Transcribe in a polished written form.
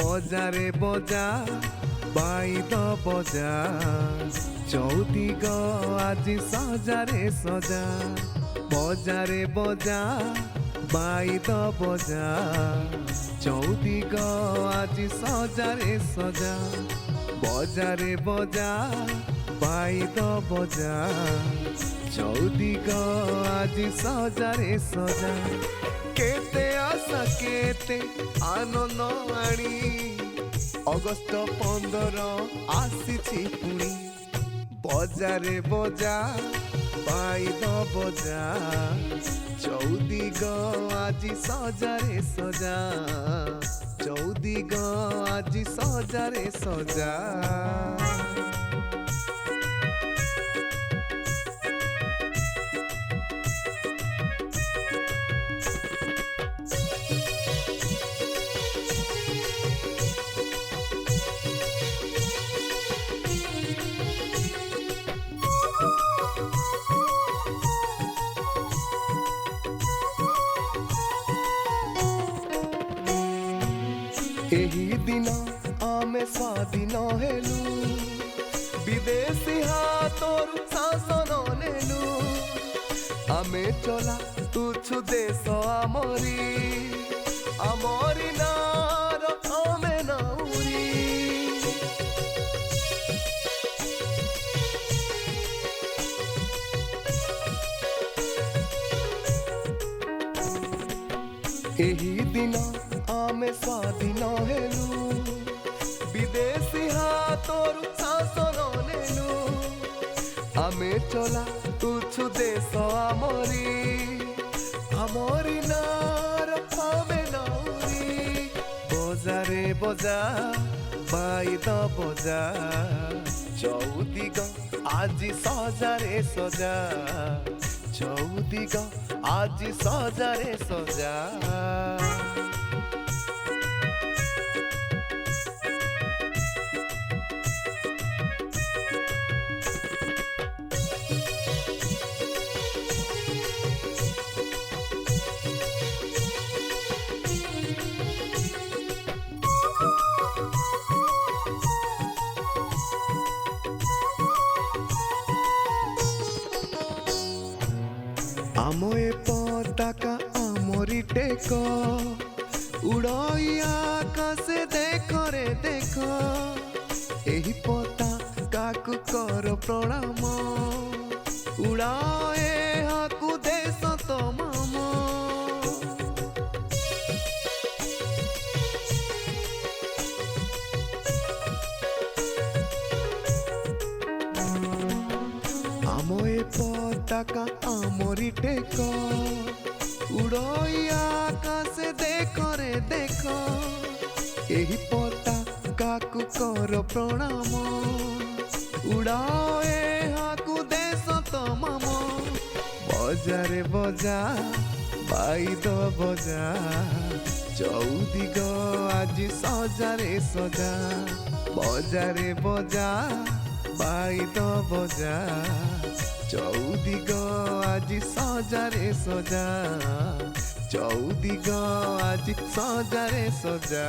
বজারে বজা বাইদ বজা চৌদিগ আজি সজারে সজা বজারে বজা বাইদ বজা চৌদিগ আজি সজারে সজা বজারে বজা বাইদ বজা চৌদিগ আজি সজারে সজা केते आशा केते आनंद आनी अगस्त 15 आसीछि पुणी बजारे बजा बाईद बजा चौदिग आजी सजारे सजा चौदिग आजी सजारे सजा एही दिन आमे स्वाधीन हेलु विदेशी हाथों शासन नेलु आमे चला तुछु देश आमरी आमरी नार आमे नौरी एही दिन आमे स्वाधीन हेलु विदेशी हाथों शासन नेलु आमे चला तुछु देश आमरी आमरी नार आमे नौरी बजारे बजा बाईद बजा चौदिग आजी सजारे सजा चौदिग आजी सजारे सजा आमोए पताका आमरी टेक उड़ई आकाशे देख रे देख एही पताका को कर प्रणाम उड़ाए हाकु देश तमाम आमोए पताका आमरी टेक उड़ई आकाशे देख रे देख एही पताका को कर प्रणाम उड़ाए हाकु देश तमाम बजारे बजा बाईद बजा चौदिग आजी सजारे सजा बजारे बजा बाईद बजा चौदिग आजी सजारे सजा चौदिग आजी सजारे सजा।